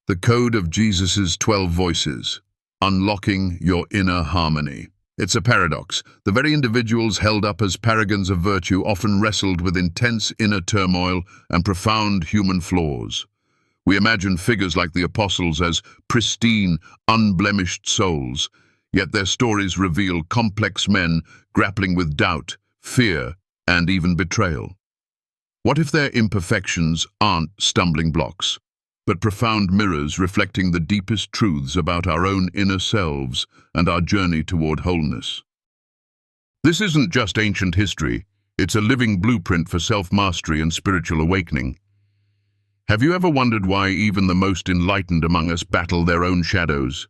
The Code of Jesus's 12 Voices, Unlocking Your Inner Harmony. It's a paradox. The very individuals held up as paragons of virtue often wrestled with intense inner turmoil and profound human flaws. We imagine figures like the apostles as pristine, unblemished souls, yet their stories reveal complex men grappling with doubt, fear, and even betrayal. What if their imperfections aren't stumbling blocks, but profound mirrors reflecting the deepest truths about our own inner selves and our journey toward wholeness? This isn't just ancient history, it's a living blueprint for self-mastery and spiritual awakening. Have you ever wondered why even the most enlightened among us battle their own shadows?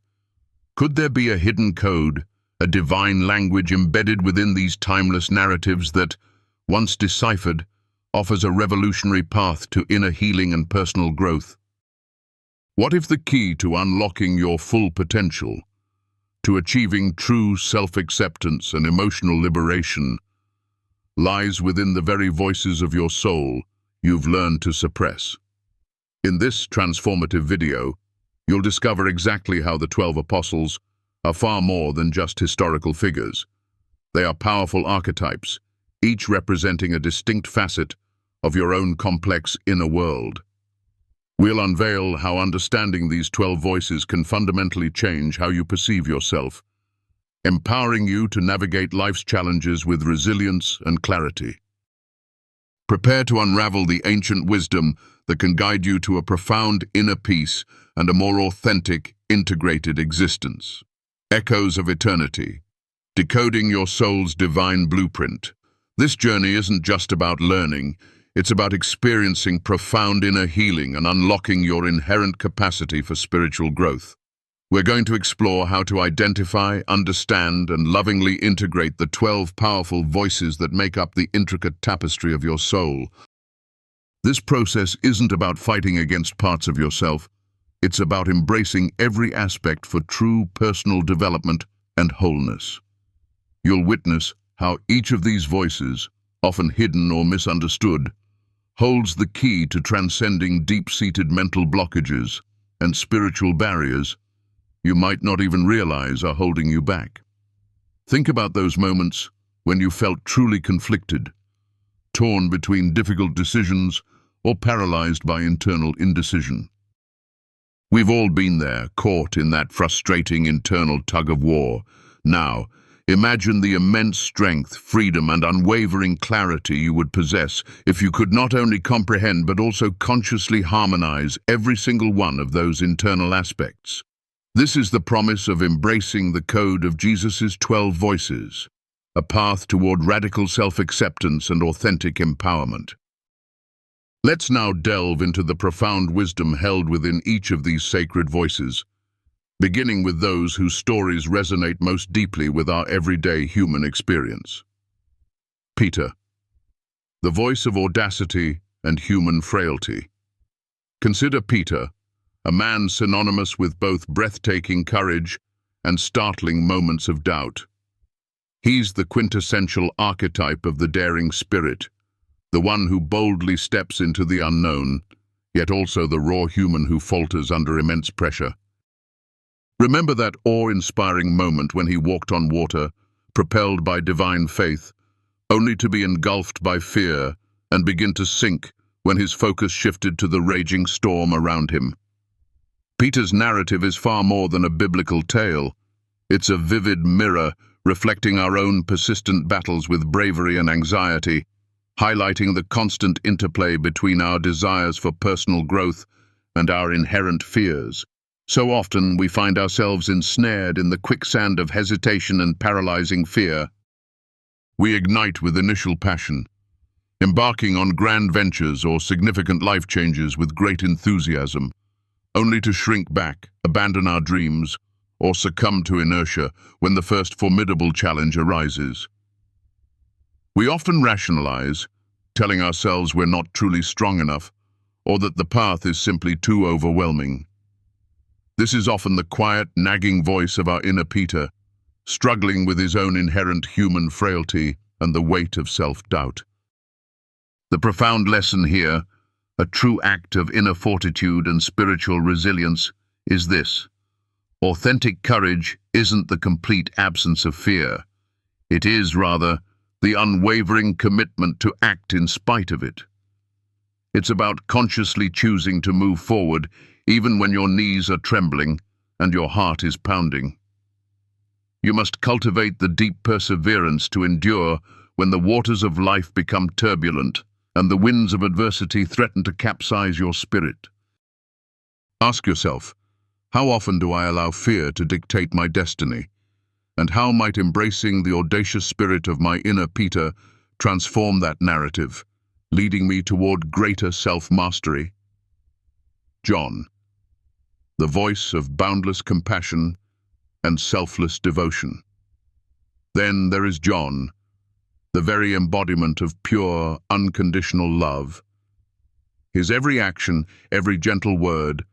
Could there be a hidden code, a divine language embedded within these timeless narratives that, once deciphered, offers a revolutionary path to inner healing and personal growth? What if the key to unlocking your full potential, to achieving true self-acceptance and emotional liberation, lies within the very voices of your soul you've learned to suppress? In this transformative video, you'll discover exactly how the 12 apostles are far more than just historical figures. They are powerful archetypes, each representing a distinct facet of your own complex inner world. We'll unveil how understanding these 12 voices can fundamentally change how you perceive yourself, empowering you to navigate life's challenges with resilience and clarity. Prepare to unravel the ancient wisdom that can guide you to a profound inner peace and a more authentic, integrated existence. Echoes of Eternity, decoding your soul's divine blueprint. This journey isn't just about learning, it's about experiencing profound inner healing and unlocking your inherent capacity for spiritual growth. We're going to explore how to identify, understand, and lovingly integrate the 12 powerful voices that make up the intricate tapestry of your soul. This process isn't about fighting against parts of yourself. It's about embracing every aspect for true personal development and wholeness. You'll witness how each of these voices, often hidden or misunderstood, holds the key to transcending deep-seated mental blockages and spiritual barriers you might not even realize are holding you back. Think about those moments when you felt truly conflicted, torn between difficult decisions or paralyzed by internal indecision. We've all been there, caught in that frustrating internal tug-of-war. Now, imagine the immense strength, freedom, and unwavering clarity you would possess if you could not only comprehend but also consciously harmonize every single one of those internal aspects. This is the promise of embracing the code of Jesus's 12 voices, a path toward radical self-acceptance and authentic empowerment. Let's now delve into the profound wisdom held within each of these sacred voices, beginning with those whose stories resonate most deeply with our everyday human experience. Peter, the voice of audacity and human frailty. Consider Peter, a man synonymous with both breathtaking courage and startling moments of doubt. He's the quintessential archetype of the daring spirit, the one who boldly steps into the unknown, yet also the raw human who falters under immense pressure. Remember that awe-inspiring moment when he walked on water, propelled by divine faith, only to be engulfed by fear and begin to sink when his focus shifted to the raging storm around him. Peter's narrative is far more than a biblical tale. It's a vivid mirror reflecting our own persistent battles with bravery and anxiety, highlighting the constant interplay between our desires for personal growth and our inherent fears. So often we find ourselves ensnared in the quicksand of hesitation and paralyzing fear. We ignite with initial passion, embarking on grand ventures or significant life changes with great enthusiasm, only to shrink back, abandon our dreams, or succumb to inertia when the first formidable challenge arises. We often rationalize, telling ourselves we're not truly strong enough, or that the path is simply too overwhelming. This is often the quiet, nagging voice of our inner Peter, struggling with his own inherent human frailty and the weight of self-doubt. The profound lesson here, A true act of inner fortitude and spiritual resilience is this: authentic courage isn't the complete absence of fear. It is, rather, the unwavering commitment to act in spite of it. It's about consciously choosing to move forward even when your knees are trembling and your heart is pounding. You must cultivate the deep perseverance to endure when the waters of life become turbulent and the winds of adversity threaten to capsize your spirit. Ask yourself, how often do I allow fear to dictate my destiny? And how might embracing the audacious spirit of my inner Peter transform that narrative, leading me toward greater self-mastery? John, the voice of boundless compassion and selfless devotion. Then there is John, the very embodiment of pure, unconditional love. His every action, every gentle word,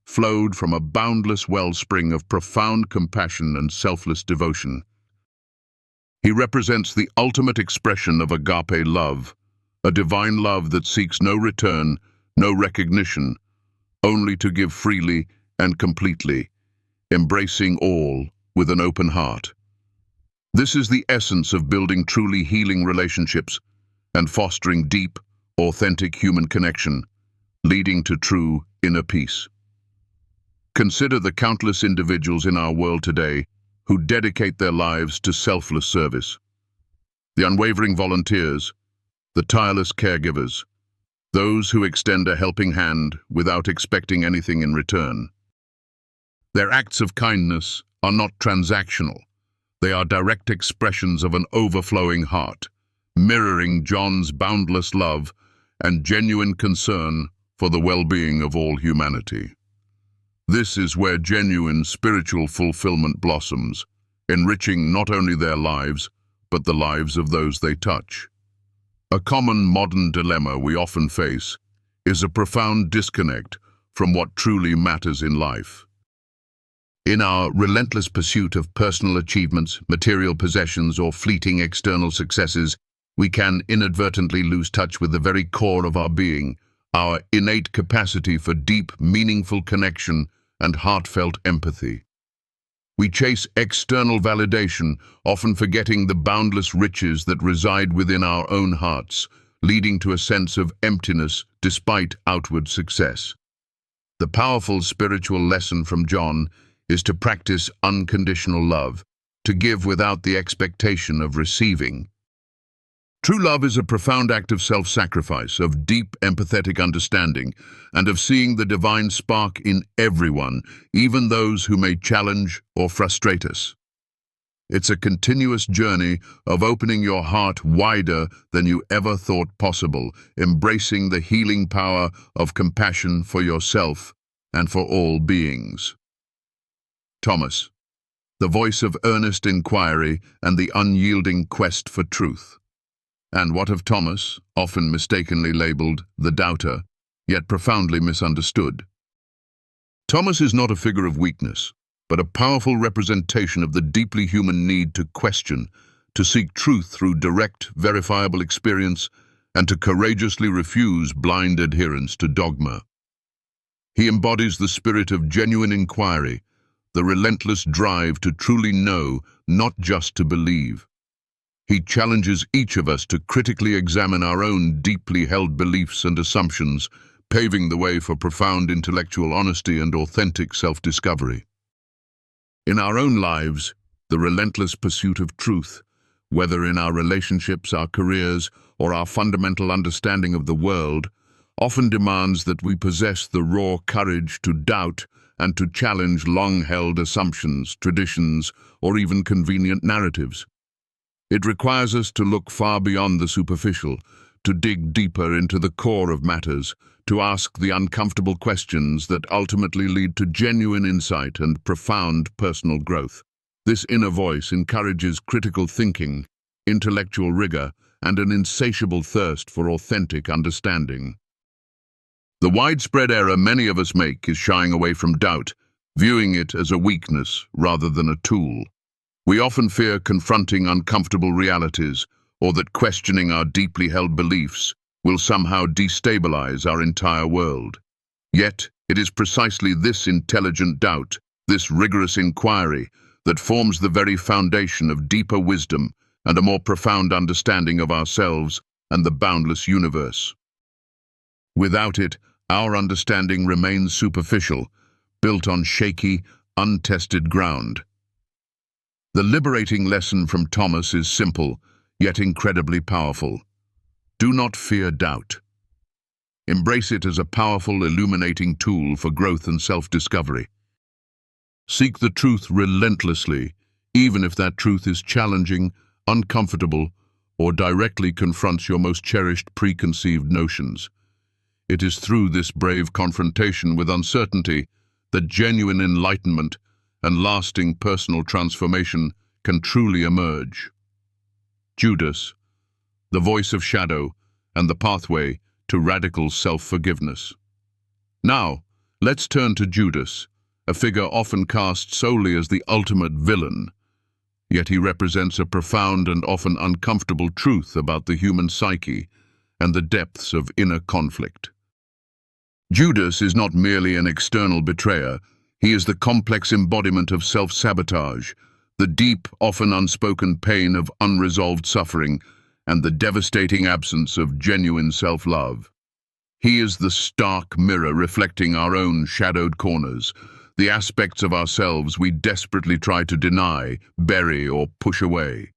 flowed from a boundless wellspring of profound compassion and selfless devotion. He represents the ultimate expression of agape love, a divine love that seeks no return, no recognition, only to give freely and completely, embracing all with an open heart. This is the essence of building truly healing relationships and fostering deep, authentic human connection, leading to true inner peace. Consider the countless individuals in our world today who dedicate their lives to selfless service. The unwavering volunteers, the tireless caregivers, those who extend a helping hand without expecting anything in return. Their acts of kindness are not transactional. They are direct expressions of an overflowing heart, mirroring John's boundless love and genuine concern for the well-being of all humanity. This is where genuine spiritual fulfillment blossoms, enriching not only their lives, but the lives of those they touch. A common modern dilemma we often face is a profound disconnect from what truly matters in life. In our relentless pursuit of personal achievements, material possessions, or fleeting external successes, we can inadvertently lose touch with the very core of our being, our innate capacity for deep, meaningful connection and heartfelt empathy. We chase external validation, often forgetting the boundless riches that reside within our own hearts, leading to a sense of emptiness despite outward success. The powerful spiritual lesson from John is to practice unconditional love, to give without the expectation of receiving. True love is a profound act of self-sacrifice, of deep empathetic understanding, and of seeing the divine spark in everyone, even those who may challenge or frustrate us. It's a continuous journey of opening your heart wider than you ever thought possible, embracing the healing power of compassion for yourself and for all beings. Thomas, the voice of earnest inquiry and the unyielding quest for truth. And what of Thomas, often mistakenly labeled the doubter, yet profoundly misunderstood? Thomas is not a figure of weakness, but a powerful representation of the deeply human need to question, to seek truth through direct, verifiable experience, and to courageously refuse blind adherence to dogma. He embodies the spirit of genuine inquiry, the relentless drive to truly know, not just to believe. He challenges each of us to critically examine our own deeply held beliefs and assumptions, paving the way for profound intellectual honesty and authentic self-discovery. In our own lives, the relentless pursuit of truth, whether in our relationships, our careers, or our fundamental understanding of the world, often demands that we possess the raw courage to doubt and to challenge long-held assumptions, traditions, or even convenient narratives. It requires us to look far beyond the superficial, to dig deeper into the core of matters, to ask the uncomfortable questions that ultimately lead to genuine insight and profound personal growth. This inner voice encourages critical thinking, intellectual rigor, and an insatiable thirst for authentic understanding. The widespread error many of us make is shying away from doubt, viewing it as a weakness rather than a tool. We often fear confronting uncomfortable realities, or that questioning our deeply held beliefs will somehow destabilize our entire world. Yet, it is precisely this intelligent doubt, this rigorous inquiry, that forms the very foundation of deeper wisdom and a more profound understanding of ourselves and the boundless universe. Without it, our understanding remains superficial, built on shaky, untested ground. The liberating lesson from Thomas is simple, yet incredibly powerful. Do not fear doubt. Embrace it as a powerful, illuminating tool for growth and self-discovery. Seek the truth relentlessly, even if that truth is challenging, uncomfortable, or directly confronts your most cherished preconceived notions. It is through this brave confrontation with uncertainty that genuine enlightenment and lasting personal transformation can truly emerge. Judas, the voice of shadow and the pathway to radical self-forgiveness. Now, let's turn to Judas, a figure often cast solely as the ultimate villain. Yet he represents a profound and often uncomfortable truth about the human psyche and the depths of inner conflict. Judas is not merely an external betrayer, he is the complex embodiment of self-sabotage, the deep, often unspoken pain of unresolved suffering, and the devastating absence of genuine self-love. He is the stark mirror reflecting our own shadowed corners, the aspects of ourselves we desperately try to deny, bury, or push away.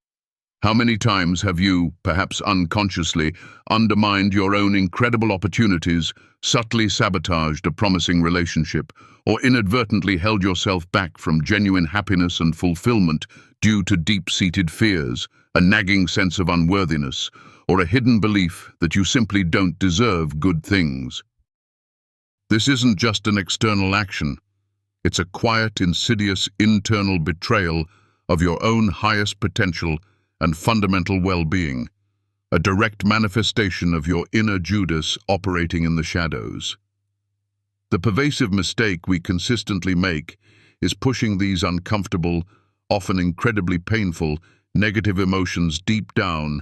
How many times have you, perhaps unconsciously, undermined your own incredible opportunities, subtly sabotaged a promising relationship, or inadvertently held yourself back from genuine happiness and fulfillment due to deep-seated fears, a nagging sense of unworthiness, or a hidden belief that you simply don't deserve good things? This isn't just an external action. It's a quiet, insidious, internal betrayal of your own highest potential and fundamental well-being, a direct manifestation of your inner Judas operating in the shadows. The pervasive mistake we consistently make is pushing these uncomfortable, often incredibly painful, negative emotions deep down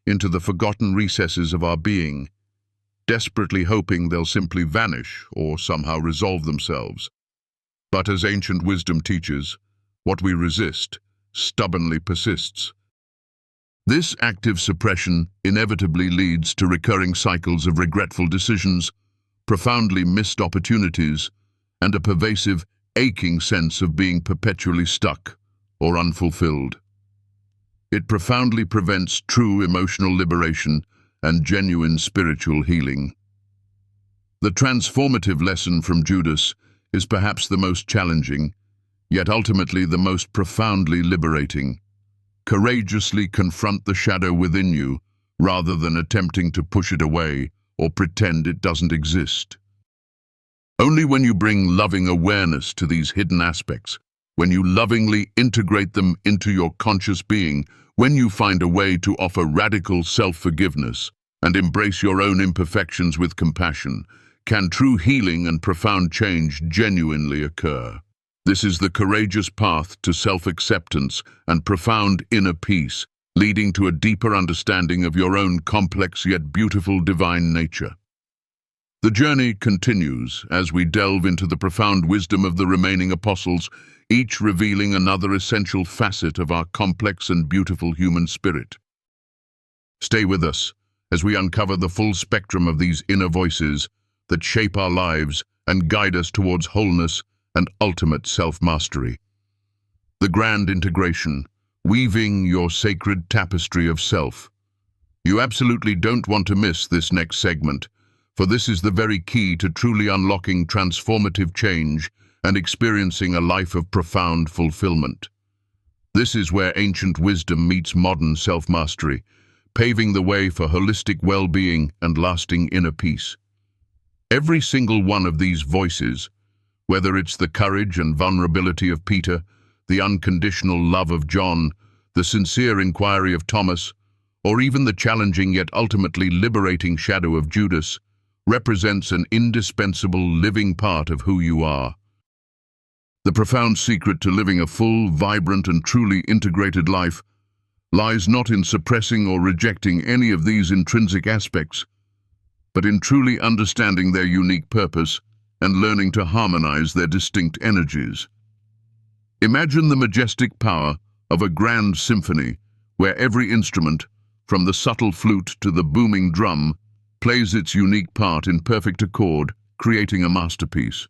into the forgotten recesses of our being, desperately hoping they'll simply vanish or somehow resolve themselves. But as ancient wisdom teaches, what we resist stubbornly persists. This active suppression inevitably leads to recurring cycles of regretful decisions, profoundly missed opportunities, and a pervasive, aching sense of being perpetually stuck or unfulfilled. It profoundly prevents true emotional liberation and genuine spiritual healing. The transformative lesson from Judas is perhaps the most challenging, yet ultimately the most profoundly liberating. Courageously confront the shadow within you, rather than attempting to push it away or pretend it doesn't exist. Only when you bring loving awareness to these hidden aspects, when you lovingly integrate them into your conscious being, when you find a way to offer radical self-forgiveness and embrace your own imperfections with compassion, can true healing and profound change genuinely occur. This is the courageous path to self-acceptance and profound inner peace, leading to a deeper understanding of your own complex yet beautiful divine nature. The journey continues as we delve into the profound wisdom of the remaining apostles, each revealing another essential facet of our complex and beautiful human spirit. Stay with us as we uncover the full spectrum of these inner voices that shape our lives and guide us towards wholeness and ultimate self-mastery. The grand integration, weaving your sacred tapestry of self. You absolutely don't want to miss this next segment, for this is the very key to truly unlocking transformative change and experiencing a life of profound fulfillment. This is where ancient wisdom meets modern self-mastery, paving the way for holistic well-being and lasting inner peace. Every single one of these voices, whether it's the courage and vulnerability of Peter, the unconditional love of John, the sincere inquiry of Thomas, or even the challenging yet ultimately liberating shadow of Judas, represents an indispensable living part of who you are. The profound secret to living a full, vibrant, and truly integrated life lies not in suppressing or rejecting any of these intrinsic aspects, but in truly understanding their unique purpose and learning to harmonize their distinct energies. Imagine the majestic power of a grand symphony where every instrument, from the subtle flute to the booming drum, plays its unique part in perfect accord, creating a masterpiece.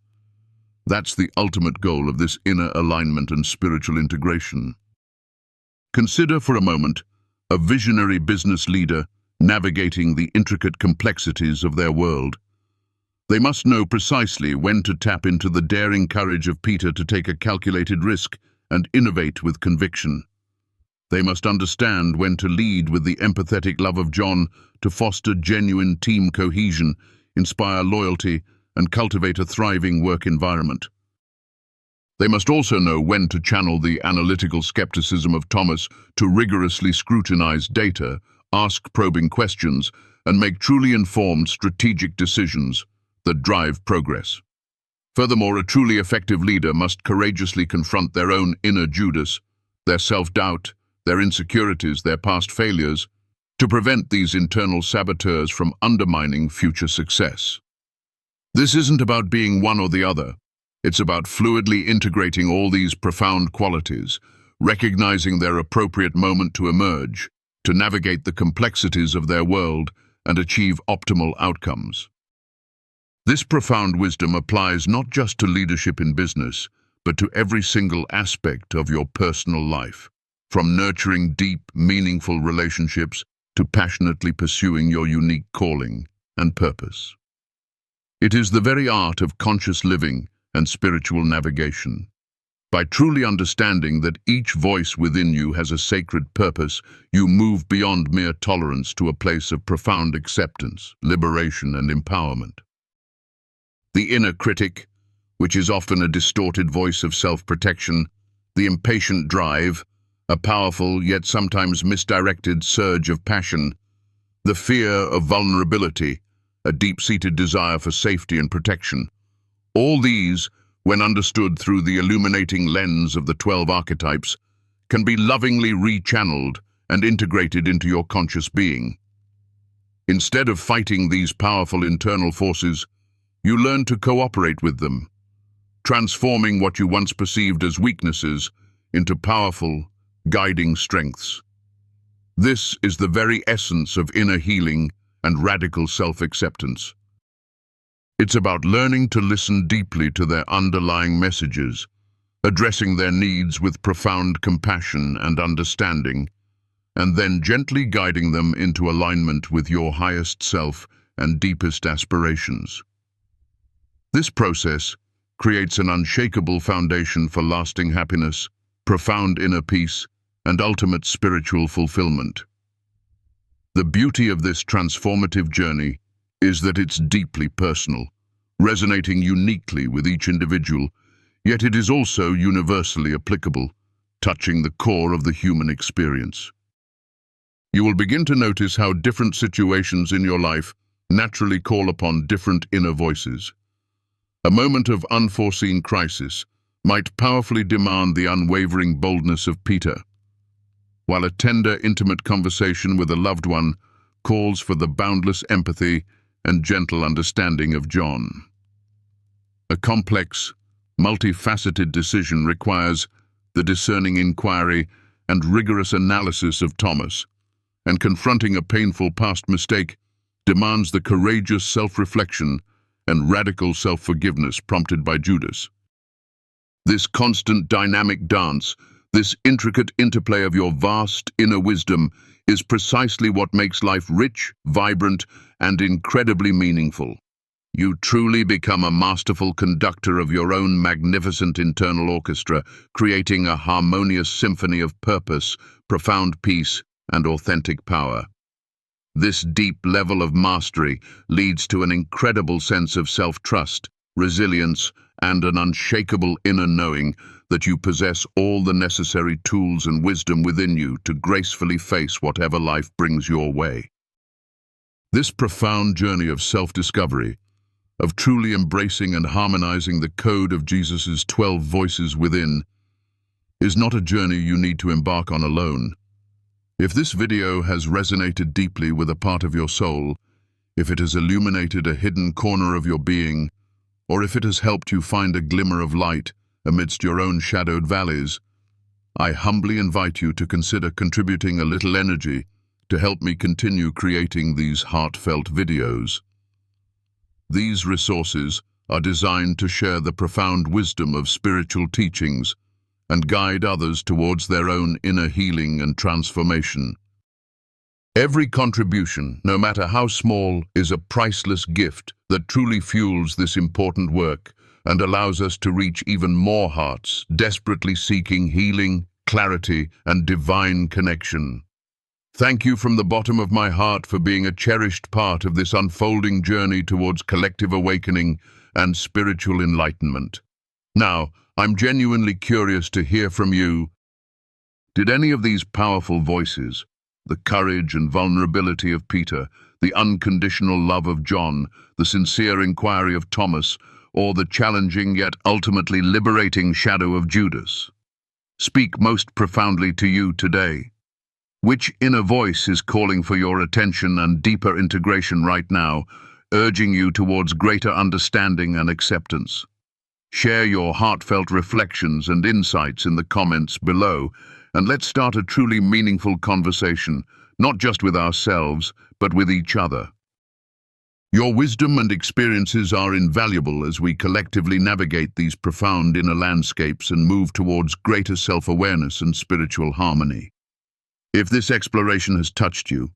That's the ultimate goal of this inner alignment and spiritual integration. Consider for a moment a visionary business leader navigating the intricate complexities of their world. They must know precisely when to tap into the daring courage of Peter to take a calculated risk and innovate with conviction. They must understand when to lead with the empathetic love of John to foster genuine team cohesion, inspire loyalty, and cultivate a thriving work environment. They must also know when to channel the analytical skepticism of Thomas to rigorously scrutinize data, ask probing questions, and make truly informed strategic decisions that drive progress. Furthermore, a truly effective leader must courageously confront their own inner Judas, their self-doubt, their insecurities, their past failures, to prevent these internal saboteurs from undermining future success. This isn't about being one or the other. It's about fluidly integrating all these profound qualities, recognizing their appropriate moment to emerge, to navigate the complexities of their world and achieve optimal outcomes. This profound wisdom applies not just to leadership in business, but to every single aspect of your personal life, from nurturing deep, meaningful relationships to passionately pursuing your unique calling and purpose. It is the very art of conscious living and spiritual navigation. By truly understanding that each voice within you has a sacred purpose, you move beyond mere tolerance to a place of profound acceptance, liberation, and empowerment. The inner critic, which is often a distorted voice of self-protection, the impatient drive, a powerful yet sometimes misdirected surge of passion, the fear of vulnerability, a deep-seated desire for safety and protection. All these, when understood through the illuminating lens of the 12 archetypes, can be lovingly rechanneled and integrated into your conscious being. Instead of fighting these powerful internal forces, you learn to cooperate with them, transforming what you once perceived as weaknesses into powerful, guiding strengths. This is the very essence of inner healing and radical self-acceptance. It's about learning to listen deeply to their underlying messages, addressing their needs with profound compassion and understanding, and then gently guiding them into alignment with your highest self and deepest aspirations. This process creates an unshakable foundation for lasting happiness, profound inner peace, and ultimate spiritual fulfillment. The beauty of this transformative journey is that it's deeply personal, resonating uniquely with each individual, yet it is also universally applicable, touching the core of the human experience. You will begin to notice how different situations in your life naturally call upon different inner voices. A moment of unforeseen crisis might powerfully demand the unwavering boldness of Peter, while a tender, intimate conversation with a loved one calls for the boundless empathy and gentle understanding of John. A complex, multifaceted decision requires the discerning inquiry and rigorous analysis of Thomas, and confronting a painful past mistake demands the courageous self-reflection and radical self-forgiveness prompted by Judas. This constant dynamic dance, this intricate interplay of your vast inner wisdom, is precisely what makes life rich, vibrant, and incredibly meaningful. You truly become a masterful conductor of your own magnificent internal orchestra, creating a harmonious symphony of purpose, profound peace, and authentic power. This deep level of mastery leads to an incredible sense of self-trust, resilience, and an unshakable inner knowing that you possess all the necessary tools and wisdom within you to gracefully face whatever life brings your way. This profound journey of self-discovery, of truly embracing and harmonizing the code of Jesus' 12 voices within, is not a journey you need to embark on alone. If this video has resonated deeply with a part of your soul, if it has illuminated a hidden corner of your being, or if it has helped you find a glimmer of light amidst your own shadowed valleys, I humbly invite you to consider contributing a little energy to help me continue creating these heartfelt videos. These resources are designed to share the profound wisdom of spiritual teachings and guide others towards their own inner healing and transformation. Every contribution, no matter how small, is a priceless gift that truly fuels this important work and allows us to reach even more hearts desperately seeking healing, clarity, and divine connection. Thank you from the bottom of my heart for being a cherished part of this unfolding journey towards collective awakening and spiritual enlightenment. Now, I'm genuinely curious to hear from you. Did any of these powerful voices, the courage and vulnerability of Peter, the unconditional love of John, the sincere inquiry of Thomas, or the challenging yet ultimately liberating shadow of Judas, speak most profoundly to you today? Which inner voice is calling for your attention and deeper integration right now, urging you towards greater understanding and acceptance? Share your heartfelt reflections and insights in the comments below, and let's start a truly meaningful conversation, not just with ourselves, but with each other. Your wisdom and experiences are invaluable as we collectively navigate these profound inner landscapes and move towards greater self-awareness and spiritual harmony. If this exploration has touched you,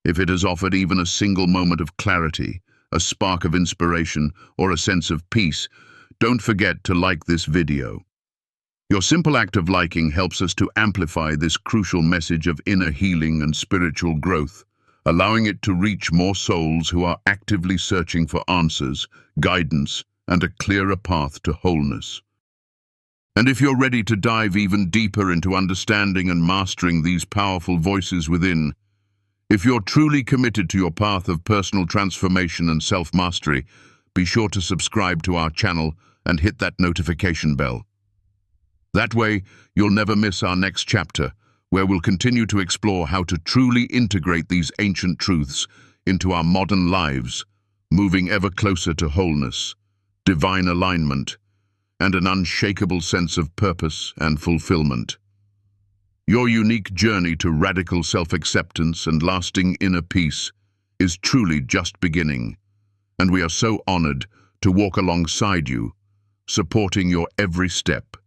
if it has offered even a single moment of clarity, a spark of inspiration, or a sense of peace, don't forget to like this video. Your simple act of liking helps us to amplify this crucial message of inner healing and spiritual growth, allowing it to reach more souls who are actively searching for answers, guidance, and a clearer path to wholeness. And if you're ready to dive even deeper into understanding and mastering these powerful voices within, if you're truly committed to your path of personal transformation and self-mastery, be sure to subscribe to our channel and hit that notification bell. That way, you'll never miss our next chapter, where we'll continue to explore how to truly integrate these ancient truths into our modern lives, moving ever closer to wholeness, divine alignment, and an unshakable sense of purpose and fulfillment. Your unique journey to radical self-acceptance and lasting inner peace is truly just beginning, and we are so honored to walk alongside you, supporting your every step.